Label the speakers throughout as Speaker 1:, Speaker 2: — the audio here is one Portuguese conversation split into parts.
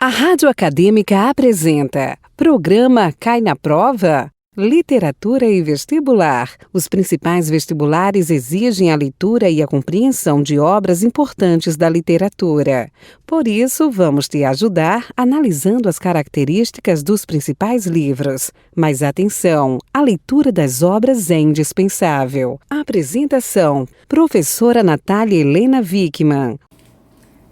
Speaker 1: A Rádio Acadêmica apresenta Programa Cai na Prova? Literatura e Vestibular. Os principais vestibulares exigem a leitura e a compreensão de obras importantes da literatura. Por isso, vamos te ajudar analisando as características dos principais livros. Mas atenção, a leitura das obras é indispensável. Apresentação: Professora Natália Helena Wickmann.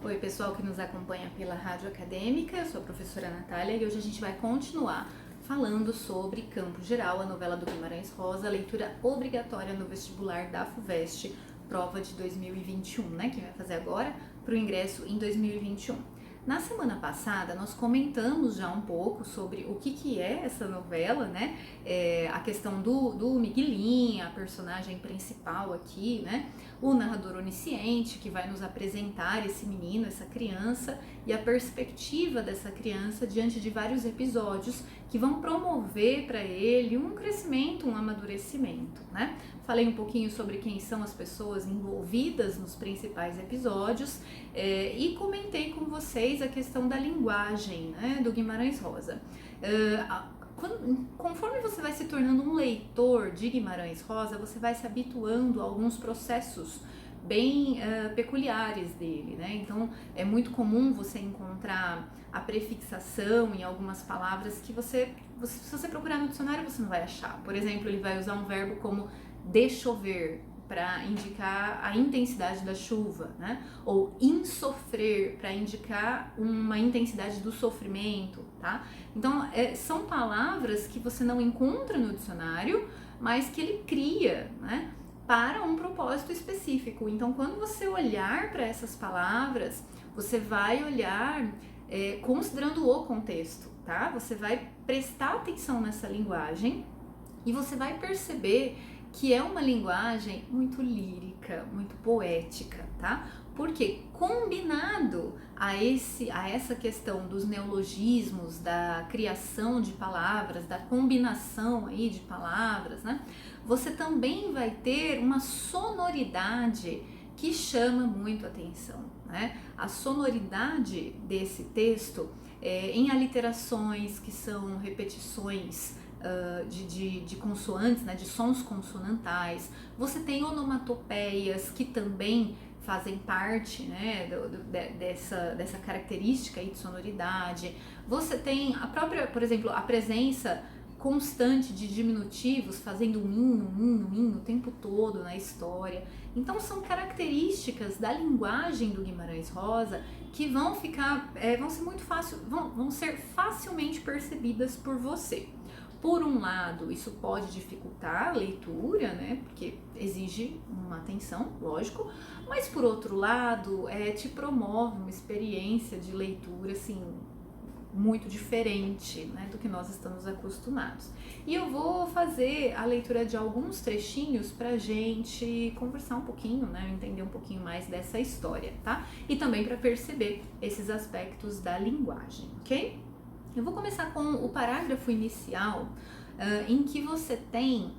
Speaker 2: Oi, pessoal que nos acompanha pela Rádio Acadêmica, eu sou a professora Natália e hoje a gente vai continuar falando sobre Campo Geral, a novela do Guimarães Rosa, leitura obrigatória no vestibular da FUVEST, prova de 2021, né, que vai fazer agora para o ingresso em 2021. Na semana passada, nós comentamos já um pouco sobre o que é essa novela, né, a questão do Miguelinho, a personagem principal aqui, né, o narrador onisciente que vai nos apresentar esse menino, essa criança, e a perspectiva dessa criança diante de vários episódios que vão promover para ele um crescimento, um amadurecimento, né? Falei um pouquinho sobre quem são as pessoas envolvidas nos principais episódios e comentei com vocês a questão da linguagem, né, do Guimarães Rosa. Conforme você vai se tornando um leitor de Guimarães Rosa, você vai se habituando a alguns processos bem peculiares dele, né? Então é muito comum você encontrar a prefixação em algumas palavras que se você procurar no dicionário você não vai achar. Por exemplo, ele vai usar um verbo como de chover para indicar a intensidade da chuva, né? Ou insofrer para indicar uma intensidade do sofrimento, tá? Então são palavras que você não encontra no dicionário, mas que ele cria, né, para um propósito específico. Então, quando você olhar para essas palavras, você vai olhar considerando o contexto, tá? Você vai prestar atenção nessa linguagem e você vai perceber que é uma linguagem muito lírica, muito poética, tá? Porque combinado a essa questão dos neologismos, da criação de palavras, da combinação aí de palavras, né? Você também vai ter uma sonoridade que chama muito atenção, né? A sonoridade desse texto em aliterações, que são repetições de consoantes, né, de sons consonantais. Você tem onomatopeias que também fazem parte, né, dessa característica aí de sonoridade. Você tem a própria, por exemplo, a presença constante de diminutivos fazendo um hino o tempo todo na história. Então são características da linguagem do Guimarães Rosa que vão ser facilmente percebidas por você. Por um lado, isso pode dificultar a leitura, né, porque exige uma atenção, lógico, mas por outro lado, te promove uma experiência de leitura, assim, muito diferente, né, do que nós estamos acostumados. E eu vou fazer a leitura de alguns trechinhos pra gente conversar um pouquinho, né, entender um pouquinho mais dessa história, tá? E também para perceber esses aspectos da linguagem, ok? Eu vou começar com o parágrafo inicial, em que você tem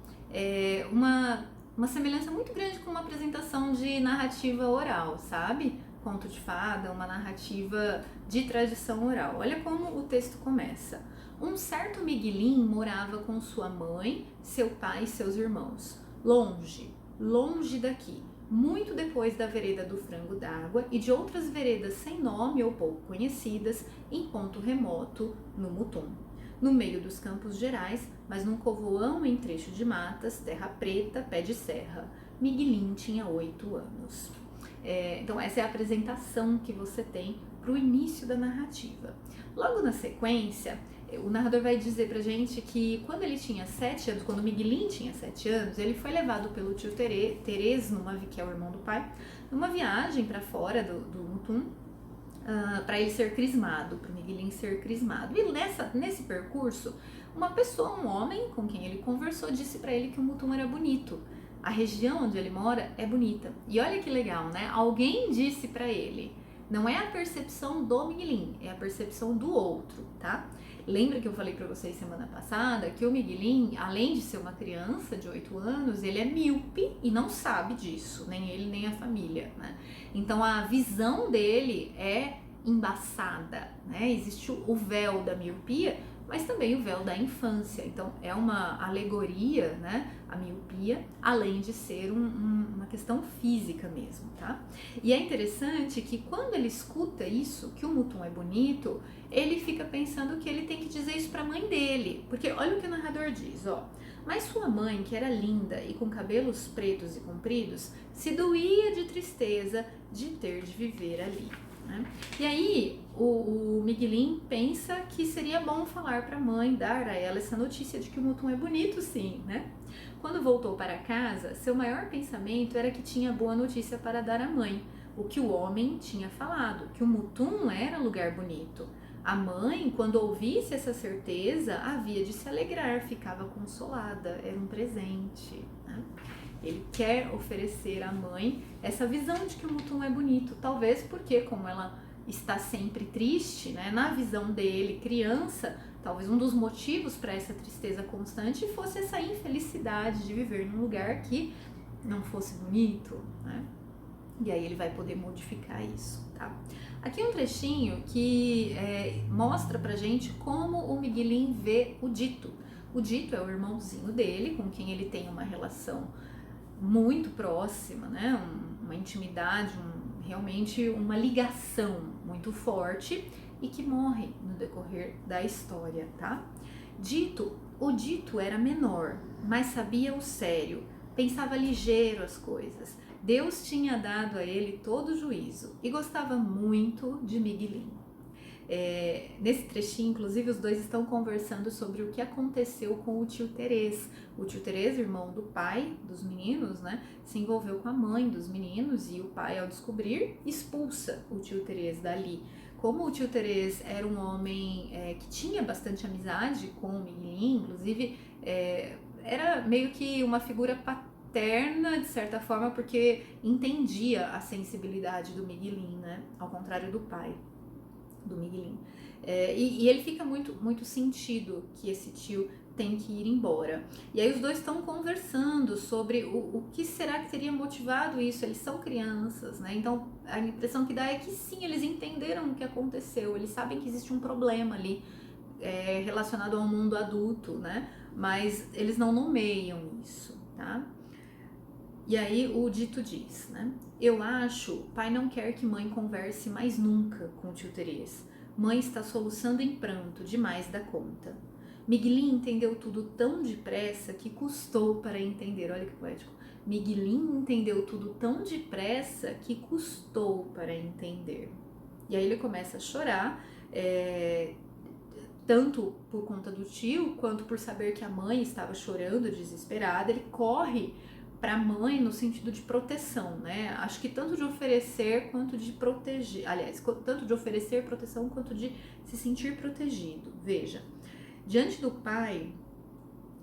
Speaker 2: uma semelhança muito grande com uma apresentação de narrativa oral, sabe? Conto de fada, uma narrativa de tradição oral. Olha como o texto começa. Um certo Miguelim morava com sua mãe, seu pai e seus irmãos. Longe, longe daqui, muito depois da vereda do Frango d'Água e de outras veredas sem nome ou pouco conhecidas, em ponto remoto, no Mutum. No meio dos Campos Gerais, mas num covoão em trecho de matas, terra preta, pé de serra. Miguelim tinha 8 anos. Então essa é a apresentação que você tem para o início da narrativa. Logo na sequência, o narrador vai dizer pra gente que quando ele tinha 7 anos, quando o Miguelim tinha 7 anos, ele foi levado pelo tio Terez, que é o irmão do pai, numa viagem para fora do Mutum, para ele ser crismado, para o Miguelim ser crismado. E nesse percurso, uma pessoa, um homem com quem ele conversou, disse para ele que o Mutum era bonito. A região onde ele mora é bonita. E olha que legal, né? Alguém disse para ele. Não é a percepção do Miguelim, é a percepção do outro, tá? Lembra que eu falei para vocês semana passada que o Miguelim, além de ser uma criança de 8 anos, ele é míope e não sabe disso, nem ele nem a família, né? Então a visão dele é embaçada, né? Existe o véu da miopia, mas também o véu da infância. Então é uma alegoria, né? A miopia, além de ser uma questão física mesmo, tá? E é interessante que quando ele escuta isso, que o Mutum é bonito, ele fica pensando que ele tem que dizer isso para a mãe dele, porque olha o que o narrador diz, ó. Mas sua mãe, que era linda e com cabelos pretos e compridos, se doía de tristeza de ter de viver ali. Né? E aí o Miguelin pensa que seria bom falar para a mãe, dar a ela essa notícia de que o Mutum é bonito sim, né? Quando voltou para casa, seu maior pensamento era que tinha boa notícia para dar à mãe, o que o homem tinha falado, que o Mutum era lugar bonito. A mãe, quando ouvisse essa certeza, havia de se alegrar, ficava consolada, era um presente, né? Ele quer oferecer à mãe essa visão de que o Mutum é bonito, talvez porque, como ela está sempre triste, né, na visão dele, criança, talvez um dos motivos para essa tristeza constante fosse essa infelicidade de viver num lugar que não fosse bonito, né? E aí ele vai poder modificar isso, tá? Aqui um trechinho que mostra pra gente como o Miguelin vê o Dito. O Dito é o irmãozinho dele, com quem ele tem uma relação muito próxima, né? Uma intimidade, realmente uma ligação muito forte e que morre no decorrer da história, tá? O Dito era menor, mas sabia o sério, pensava ligeiro as coisas. Deus tinha dado a ele todo o juízo e gostava muito de Miguelin. Nesse trechinho, inclusive, os dois estão conversando sobre o que aconteceu com o tio Terês. O tio Terês, irmão do pai dos meninos, né, se envolveu com a mãe dos meninos e o pai, ao descobrir, expulsa o tio Terês dali. Como o tio Terês era um homem que tinha bastante amizade com o Miguelin, inclusive era meio que uma figura paterna, de certa forma, porque entendia a sensibilidade do Miguelin, né, ao contrário do pai do Miguelin. E ele fica muito sentido que esse tio tem que ir embora. E aí os dois estão conversando sobre o que será que teria motivado isso. Eles são crianças, né? Então a impressão que dá é que sim, eles entenderam o que aconteceu, eles sabem que existe um problema ali relacionado ao mundo adulto, né? Mas eles não nomeiam isso, tá? E aí o Dito diz, né? Eu acho, pai não quer que mãe converse mais nunca com o tio Terês. Mãe está soluçando em pranto, demais da conta. Miguelin entendeu tudo tão depressa que custou para entender. Olha que poético. Miguelin entendeu tudo tão depressa que custou para entender. E aí ele começa a chorar, tanto por conta do tio, quanto por saber que a mãe estava chorando, desesperada. Ele corre para a mãe no sentido de proteção, né? Acho que tanto de oferecer quanto de proteger, aliás, tanto de oferecer proteção quanto de se sentir protegido. Veja, diante do pai,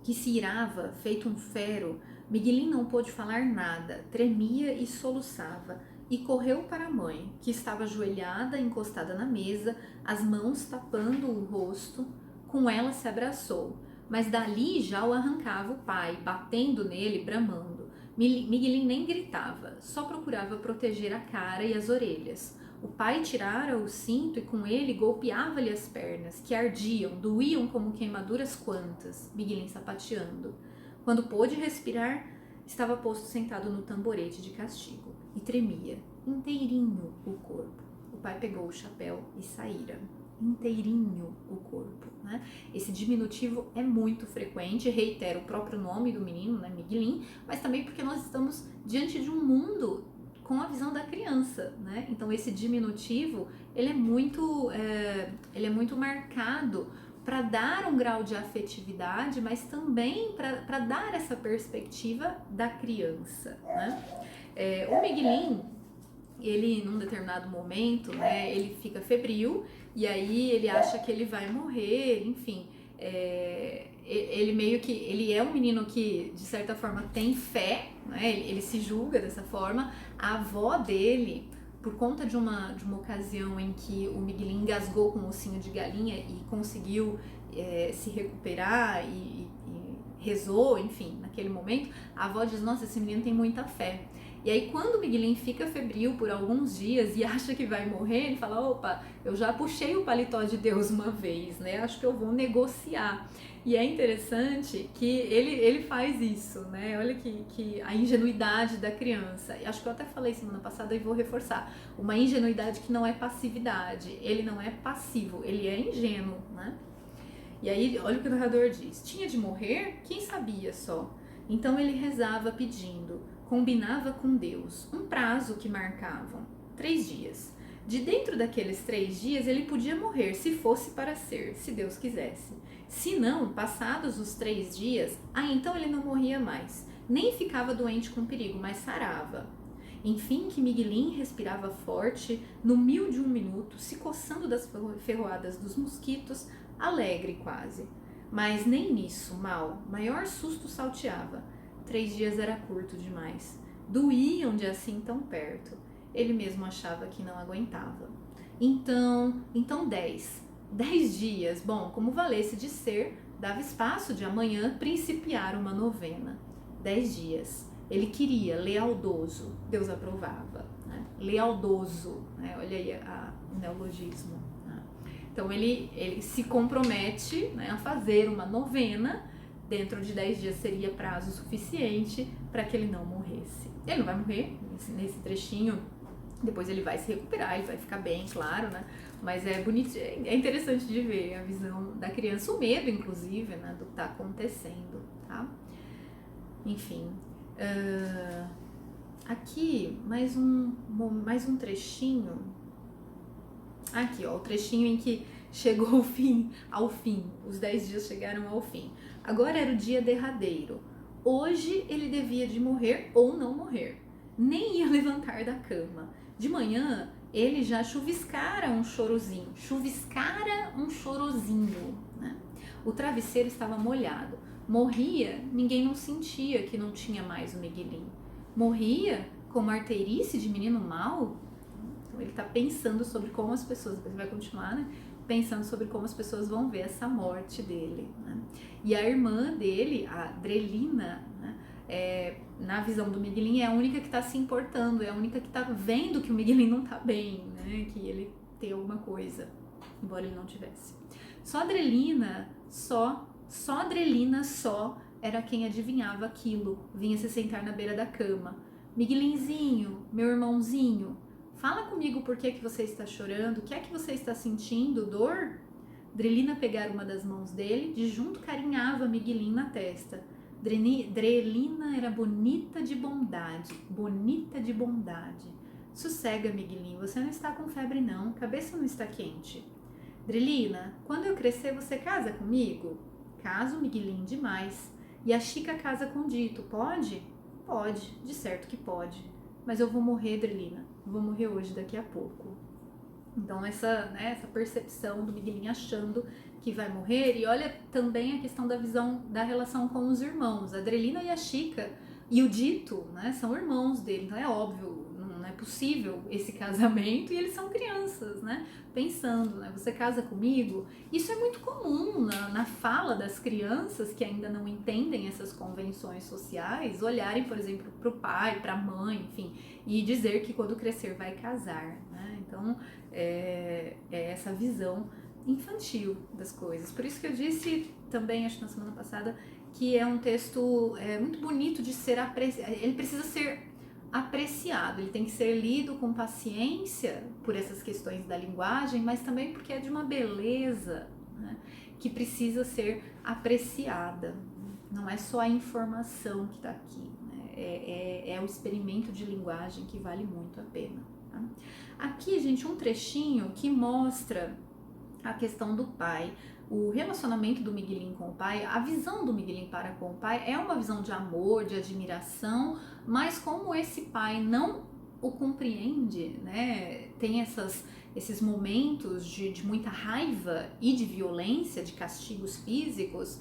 Speaker 2: que se irava, feito um fero, Miguelin não pôde falar nada, tremia e soluçava, e correu para a mãe, que estava ajoelhada, encostada na mesa, as mãos tapando o rosto. Com ela se abraçou, mas dali já o arrancava o pai, batendo nele, bramando. Miguelin nem gritava, só procurava proteger a cara e as orelhas. O pai tirara o cinto e com ele golpeava-lhe as pernas, que ardiam, doíam como queimaduras quantas, Miguelin sapateando. Quando pôde respirar, estava posto sentado no tamborete de castigo e tremia, inteirinho o corpo. O pai pegou o chapéu e saíra. Inteirinho o corpo, né? Esse diminutivo é muito frequente, reitera o próprio nome do menino, né, Miguelin, mas também porque nós estamos diante de um mundo com a visão da criança, né? Então esse diminutivo, ele é muito marcado para dar um grau de afetividade, mas também para dar essa perspectiva da criança, né? O Miguelin, ele num determinado momento, né, ele fica febril e aí ele acha que ele vai morrer, enfim, ele meio que, ele é um menino que de certa forma tem fé, né, ele se julga dessa forma. A avó dele, por conta de uma ocasião em que o Miguelin engasgou com um ossinho de galinha e conseguiu se recuperar e rezou, enfim, naquele momento, a avó diz, nossa, esse menino tem muita fé. E aí quando o Miguelin fica febril por alguns dias e acha que vai morrer, ele fala, opa, eu já puxei o paletó de Deus uma vez, né? Acho que eu vou negociar. E é interessante que ele faz isso, né? Olha que a ingenuidade da criança. E acho que eu até falei semana passada e vou reforçar. Uma ingenuidade que não é passividade. Ele não é passivo, ele é ingênuo, né? E aí, olha o que o narrador diz. Tinha de morrer? Quem sabia só? Então ele rezava pedindo, combinava com Deus, um prazo que marcavam, 3 dias. De dentro daqueles 3 dias ele podia morrer, se fosse para ser, se Deus quisesse. Se não, passados os 3 dias, então ele não morria mais, nem ficava doente com perigo, mas sarava. Enfim, que Miguelin respirava forte, no 1001 minuto, se coçando das ferroadas dos mosquitos, alegre quase. Mas nem nisso, mal, maior susto salteava. 3 dias era curto demais. Doíam de assim tão perto. Ele mesmo achava que não aguentava. Então 10. 10 dias, bom, como valesse de ser, dava espaço de amanhã principiar uma novena. 10 dias. Ele queria, lealdoso, Deus aprovava. Né? Lealdoso, né? Olha aí o neologismo. Né? Então ele se compromete, né, a fazer uma novena. Dentro de 10 dias seria prazo suficiente para que ele não morresse. Ele não vai morrer nesse trechinho, depois ele vai se recuperar, ele vai ficar bem, claro, né? Mas é bonito, é interessante de ver a visão da criança, o medo, inclusive, né, do que está acontecendo, tá? Enfim, aqui mais um trechinho. Aqui, ó, o trechinho em que chegou ao fim, os 10 dias chegaram ao fim. Agora era o dia derradeiro. Hoje ele devia de morrer ou não morrer. Nem ia levantar da cama. De manhã ele já chuviscara um chorozinho. Né? O travesseiro estava molhado. Morria, ninguém não sentia que não tinha mais o Miguelin. Morria com uma arteirice de menino mau. Então ele está pensando sobre como as pessoas, ele vai continuar, né? Pensando sobre como as pessoas vão ver essa morte dele. Né? E a irmã dele, a Drelina, né, na visão do Miguelin, é a única que está se importando, é a única que está vendo que o Miguelin não está bem, né, que ele tem alguma coisa, embora ele não tivesse. Só a Drelina, era quem adivinhava aquilo, vinha se sentar na beira da cama. Miguelinzinho, meu irmãozinho, fala comigo por que você está chorando, o que é que você está sentindo, dor? Drelina pegara uma das mãos dele, de junto carinhava Miguelin na testa. Drelina era bonita de bondade. Sossega, Miguelin, você não está com febre não, cabeça não está quente. Drelina, quando eu crescer você casa comigo? Caso, Miguelin, demais. E a Chica casa com Dito, pode? Pode, de certo que pode. Mas eu vou morrer, Drelina. Vou morrer hoje, daqui a pouco. Então essa percepção do Miguelin achando que vai morrer. E olha também a questão da visão da relação com os irmãos. A Drelina e a Chica e o Dito, né, são irmãos dele. Então é óbvio, não é possível esse casamento. E eles são crianças, né? Pensando, né? Você casa comigo? Isso é muito comum na fala das crianças que ainda não entendem essas convenções sociais, olharem, por exemplo, para o pai, para a mãe, enfim, e dizer que quando crescer vai casar, né? Então, é essa visão infantil das coisas. Por isso que eu disse também, acho que na semana passada, que é um texto muito bonito de ser apreciado. Ele precisa ser apreciado, ele tem que ser lido com paciência por essas questões da linguagem, mas também porque é de uma beleza, né, que precisa ser apreciada. Não é só a informação que está aqui, né, é o experimento de linguagem que vale muito a pena. Tá? Aqui, gente, um trechinho que mostra a questão do pai, o relacionamento do Miguelin com o pai, a visão do Miguelin para com o pai é uma visão de amor, de admiração, mas como esse pai não o compreende, né, tem esses momentos de muita raiva e de violência, de castigos físicos,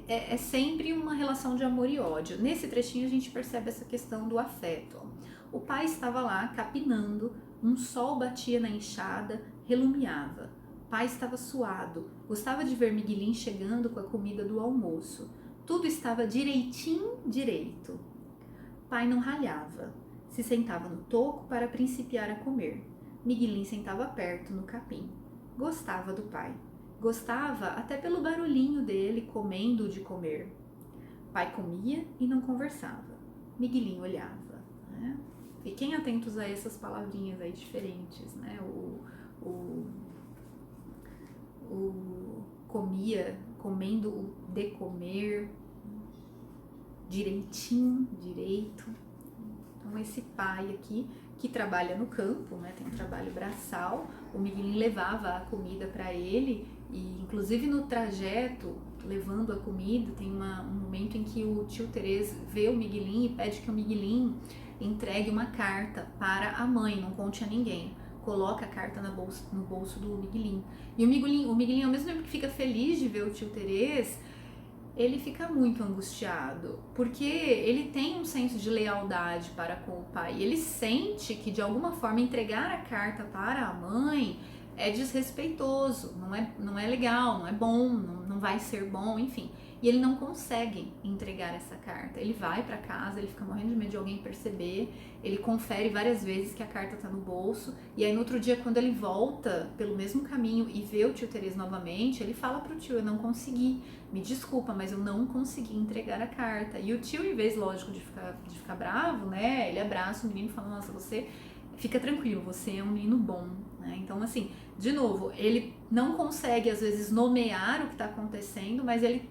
Speaker 2: é sempre uma relação de amor e ódio. Nesse trechinho a gente percebe essa questão do afeto. O pai estava lá capinando, um sol batia na enxada, relumiava. O pai estava suado, gostava de ver Miguelin chegando com a comida do almoço. Tudo estava direitinho direito. O pai não ralhava. Se sentava no toco para principiar a comer. Miguelin sentava perto, no capim. Gostava do pai. Gostava até pelo barulhinho dele comendo de comer. Pai comia e não conversava. Miguelin olhava, né? Fiquem atentos a essas palavrinhas aí diferentes, né? O comia, comendo o de comer, direitinho, direito. Então esse pai aqui que trabalha no campo, né, tem um trabalho braçal, o Miguelin levava a comida para ele e inclusive no trajeto levando a comida tem um momento em que o tio Terês vê o Miguelin e pede que o Miguelin entregue uma carta para a mãe, não conte a ninguém. Coloca a carta no bolso do Miguelin. E o Miguelin, ao mesmo tempo que fica feliz de ver o tio Terês, ele fica muito angustiado, porque ele tem um senso de lealdade para com o pai. Ele sente que, de alguma forma, entregar a carta para a mãe é desrespeitoso, não é legal, não é bom, não vai ser bom, enfim. E ele não consegue entregar essa carta. Ele vai para casa, ele fica morrendo de medo de alguém perceber, ele confere várias vezes que a carta tá no bolso, e aí no outro dia, quando ele volta pelo mesmo caminho e vê o tio Terês novamente, ele fala pro tio: eu não consegui, me desculpa, mas eu não consegui entregar a carta. E o tio, em vez, lógico, de ficar bravo, né, ele abraça o menino e fala: nossa, você fica tranquilo, você é um menino bom, né? Então, assim, de novo, ele não consegue, às vezes, nomear o que está acontecendo, mas ele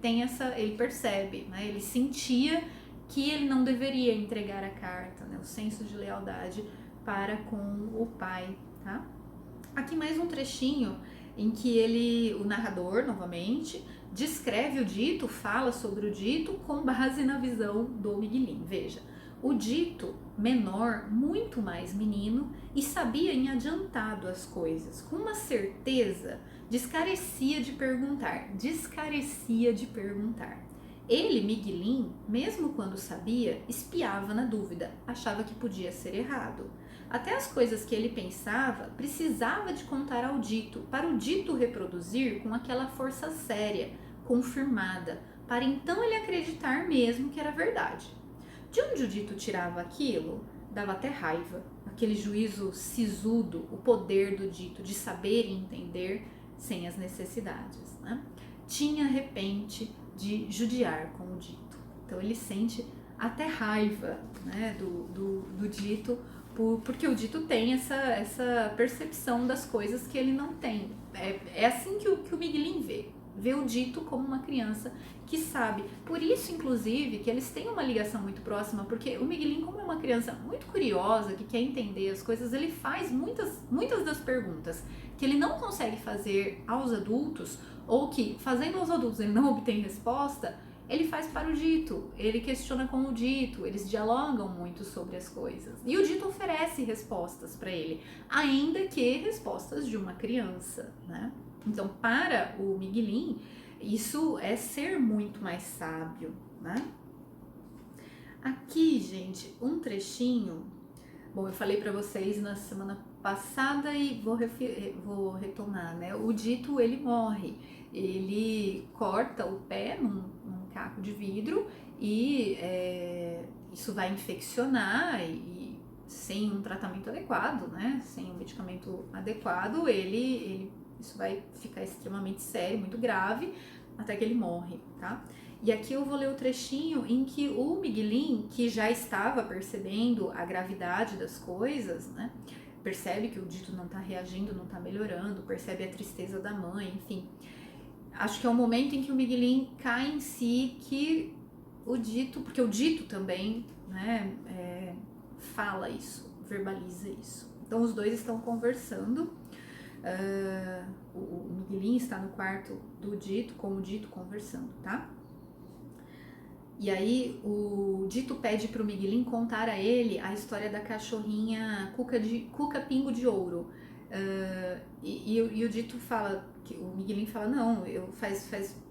Speaker 2: percebe, né? Ele sentia que ele não deveria entregar a carta, né? O senso de lealdade para com o pai, tá? Aqui mais um trechinho em que o narrador, novamente, descreve o dito, fala sobre o dito com base na visão do Miguelin. Veja, o dito menor, muito mais menino, e sabia em adiantado as coisas, com uma certeza, descarecia de perguntar. Ele, Miguelin, mesmo quando sabia, espiava na dúvida, achava que podia ser errado. Até as coisas que ele pensava, precisava de contar ao dito, para o dito reproduzir com aquela força séria, confirmada, para então ele acreditar mesmo que era verdade. De onde o dito tirava aquilo? Dava até raiva, aquele juízo sisudo, o poder do dito de saber e entender sem as necessidades, né? Tinha repente de judiar com o dito. Então ele sente até raiva, né, do dito, porque o dito tem essa percepção das coisas que ele não tem. É assim que o Miguelin vê o dito como uma criança que sabe. Por isso, inclusive, que eles têm uma ligação muito próxima, porque o Miguelin, como é uma criança muito curiosa, que quer entender as coisas, ele faz muitas das perguntas que ele não consegue fazer aos adultos, ou que, fazendo aos adultos, ele não obtém resposta, ele faz para o dito, ele questiona com o dito, eles dialogam muito sobre as coisas. E o dito oferece respostas para ele, ainda que respostas de uma criança, né? Então, para o Miguelin, isso é ser muito mais sábio, né? Aqui, gente, um trechinho. Bom, eu falei para vocês na semana passada e vou retomar, né? O dito, ele morre. Ele corta o pé num caco de vidro e isso vai infeccionar e sem um tratamento adequado, né? Sem um medicamento adequado, isso vai ficar extremamente sério, muito grave, até que ele morre, tá? E aqui eu vou ler o trechinho em que o Miguelin, que já estava percebendo a gravidade das coisas, né? Percebe que o dito não tá reagindo, não tá melhorando, percebe a tristeza da mãe, enfim. Acho que é o momento em que o Miguelin cai em si, que o dito, porque o dito também, né, fala isso, verbaliza isso. Então os dois estão conversando. O Miguelin está no quarto do dito, com o dito conversando, tá? E aí o dito pede pro Miguelin contar a ele a história da cachorrinha Cuca Pingo de Ouro. E o dito fala, que o Miguelin fala: não,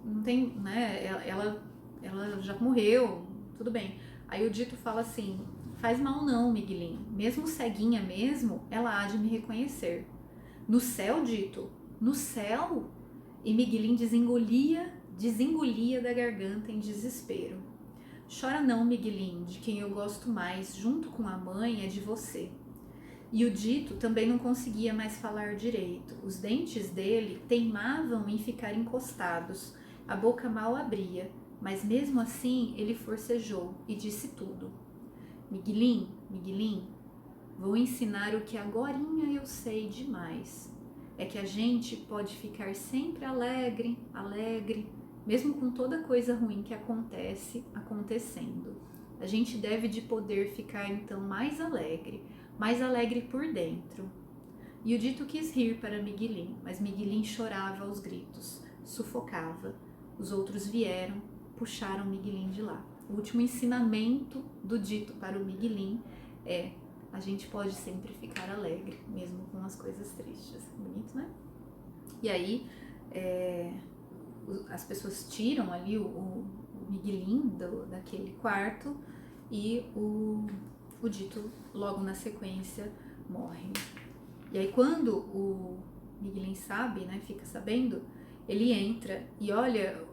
Speaker 2: não tem, né, ela já morreu, tudo bem. Aí o dito fala assim: faz mal não, Miguelin, mesmo ceguinha mesmo, ela há de me reconhecer. No céu, dito, no céu? E Miguelin desengolia da garganta em desespero. Chora não, Miguelin, de quem eu gosto mais, junto com a mãe, é de você. E o Dito também não conseguia mais falar direito. Os dentes dele teimavam em ficar encostados. A boca mal abria, mas mesmo assim ele forcejou e disse tudo. Miguelin, Miguelin, vou ensinar o que agorinha eu sei demais. É que a gente pode ficar sempre alegre, alegre, mesmo com toda coisa ruim que acontece acontecendo. A gente deve de poder ficar então mais alegre por dentro. E o Dito quis rir para Miguelin, mas Miguelin chorava aos gritos, sufocava. Os outros vieram, puxaram Miguelin de lá. O último ensinamento do Dito para o Miguelin é: a gente pode sempre ficar alegre, mesmo com as coisas tristes. Bonito, né? E aí, as pessoas tiram ali o Miguelin daquele quarto e o Dito, logo na sequência, morre. E aí, quando o Miguelin sabe, né, fica sabendo, ele entra e olha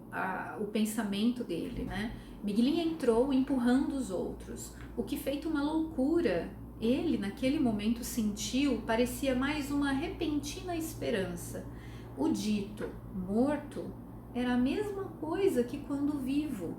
Speaker 2: o pensamento dele, né? Miguelin entrou empurrando os outros, o que, feito uma loucura, ele naquele momento sentiu, parecia mais uma repentina esperança. O Dito, morto, era a mesma coisa que quando vivo.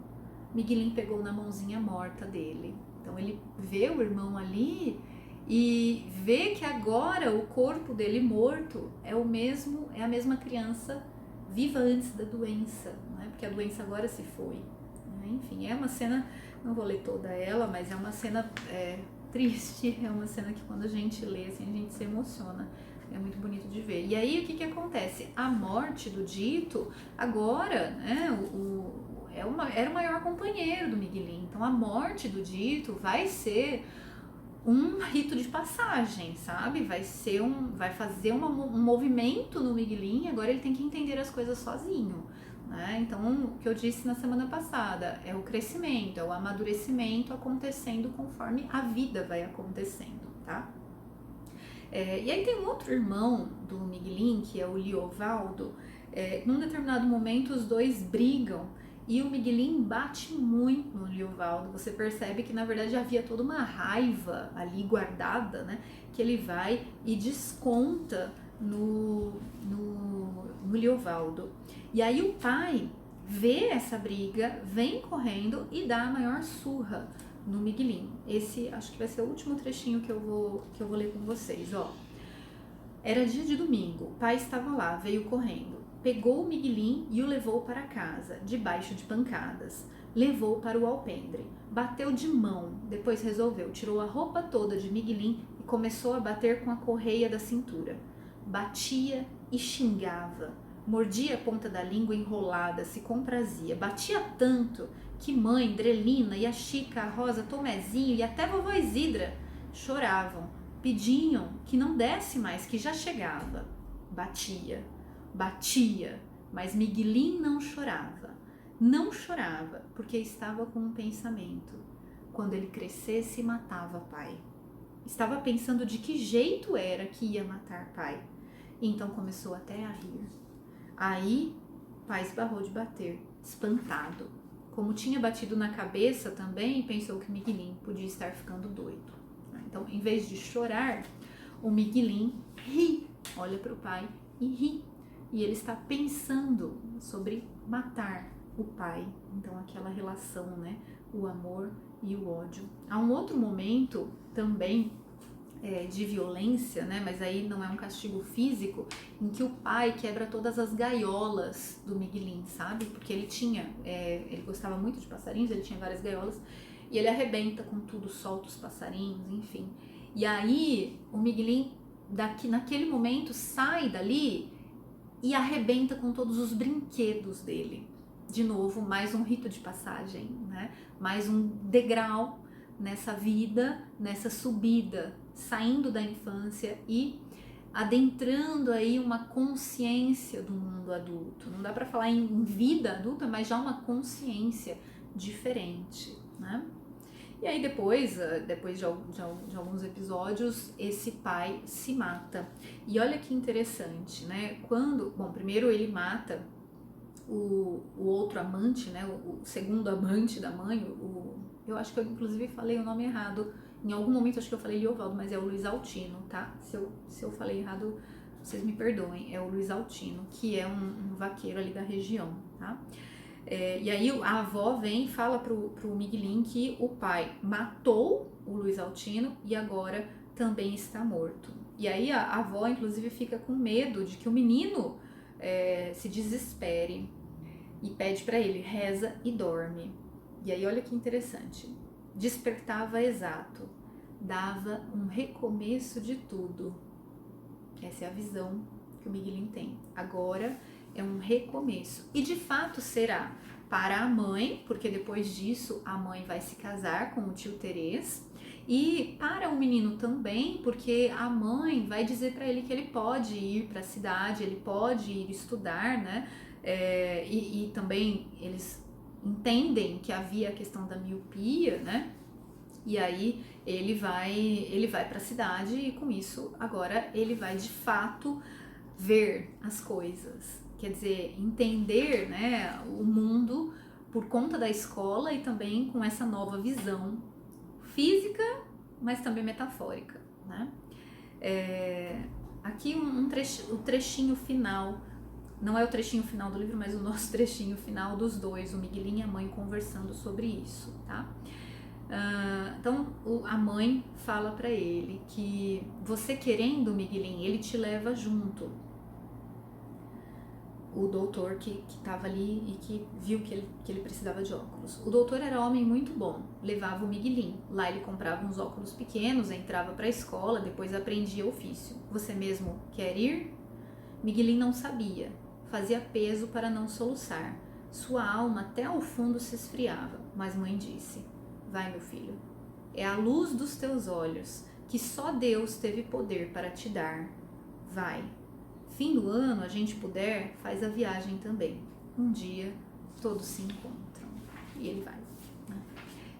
Speaker 2: Miguelin pegou na mãozinha morta dele. Então ele vê o irmão ali e vê que agora o corpo dele morto é a mesma criança viva antes da doença, né? Porque a doença agora se foi. Enfim, é uma cena, não vou ler toda ela, mas é uma cena triste, é uma cena que quando a gente lê, assim, a gente se emociona. É muito bonito de ver. E aí, o que acontece? A morte do Dito, agora, né, era o maior companheiro do Miguelin. Então, a morte do Dito vai ser um rito de passagem, sabe? Vai fazer um movimento no Miguelin, agora ele tem que entender as coisas sozinho, né? Então, o que eu disse na semana passada é o crescimento, é o amadurecimento acontecendo conforme a vida vai acontecendo, tá? E aí tem um outro irmão do Miguelin, que é o Liovaldo. Num determinado momento os dois brigam e o Miguelin bate muito no Liovaldo. Você percebe que na verdade havia toda uma raiva ali guardada, né? Que ele vai e desconta no Liovaldo. E aí o pai vê essa briga, vem correndo e dá a maior surra no Miguelin. Esse acho que vai ser o último trechinho que eu vou ler com vocês, ó. Era dia de domingo, o pai estava lá, veio correndo, pegou o Miguelin e o levou para casa, debaixo de pancadas. Levou para o alpendre, bateu de mão, depois resolveu, tirou a roupa toda de Miguelin e começou a bater com a correia da cintura. Batia e xingava, mordia a ponta da língua enrolada, se comprazia, batia tanto que mãe, Drelina e a Chica, a Rosa, Tomezinho e até vovó Isidra choravam, pediam que não desse mais, que já chegava. Batia, mas Miguelin não chorava. Não chorava porque estava com um pensamento. Quando ele crescesse, matava pai. Estava pensando de que jeito era que ia matar pai. Então começou até a rir. Aí, pai esbarrou de bater, espantado. Como tinha batido na cabeça também, pensou que Miguelin podia estar ficando doido. Então, em vez de chorar, o Miguelin ri, olha para o pai e ri. E ele está pensando sobre matar o pai. Então, aquela relação, né? O amor e o ódio. Há um outro momento também de violência, né? Mas aí não é um castigo físico, em que o pai quebra todas as gaiolas do Miguelin, sabe? Porque ele ele gostava muito de passarinhos, ele tinha várias gaiolas, e ele arrebenta com tudo, solta os passarinhos, enfim. E aí o Miguelin, naquele momento, sai dali e arrebenta com todos os brinquedos dele. De novo, mais um rito de passagem, né? Mais um degrau nessa vida, nessa subida, saindo da infância e adentrando aí uma consciência do mundo adulto. Não dá para falar em vida adulta, mas já uma consciência diferente, né? E aí depois de alguns episódios, esse pai se mata. E olha que interessante, né? Primeiro ele mata o outro amante, né, o segundo amante da mãe, eu acho que eu inclusive falei o nome errado, em algum momento acho que eu falei Liovaldo, mas é o Luiz Altino, tá? Se eu falei errado, vocês me perdoem, é o Luiz Altino, que é um vaqueiro ali da região, tá? E aí a avó vem e fala pro Miguelin que o pai matou o Luiz Altino e agora também está morto. E aí a avó inclusive fica com medo de que o menino se desespere e pede para ele, reza e dorme. E aí olha que interessante, despertava exato, dava um recomeço de tudo. Essa é a visão que o Miguelin tem. Agora é um recomeço. E de fato será para a mãe, porque depois disso a mãe vai se casar com o tio Terês, e para o menino também, porque a mãe vai dizer para ele que ele pode ir para a cidade, ele pode ir estudar, né? E também eles entendem que havia a questão da miopia, né? E aí ele vai para a cidade e com isso agora ele vai de fato ver as coisas, quer dizer, entender, né, o mundo por conta da escola e também com essa nova visão física, mas também metafórica, né? Aqui o trechinho final, não é o trechinho final do livro, mas o nosso trechinho final dos dois, o Miguelin e a mãe conversando sobre isso, tá? Então a mãe fala para ele que você querendo, Miguelin, ele te leva junto. O doutor que estava ali e que viu que ele precisava de óculos. O doutor era homem muito bom, levava o Miguelin. Lá ele comprava uns óculos pequenos, entrava para a escola, depois aprendia ofício. Você mesmo quer ir? Miguelin não sabia, fazia peso para não soluçar. Sua alma até ao fundo se esfriava, mas mãe disse: vai, meu filho, é a luz dos teus olhos que só Deus teve poder para te dar. Vai. Fim do ano, a gente puder, faz a viagem também. Um dia todos se encontram. E ele vai. Né?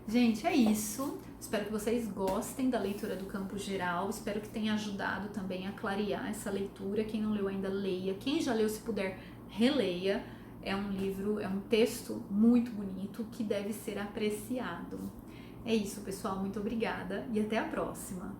Speaker 2: Gente, é isso. Espero que vocês gostem da leitura do Campo Geral. Espero que tenha ajudado também a clarear essa leitura. Quem não leu ainda, leia. Quem já leu, se puder, releia. É um livro, é um texto muito bonito que deve ser apreciado. É isso, pessoal. Muito obrigada e até a próxima.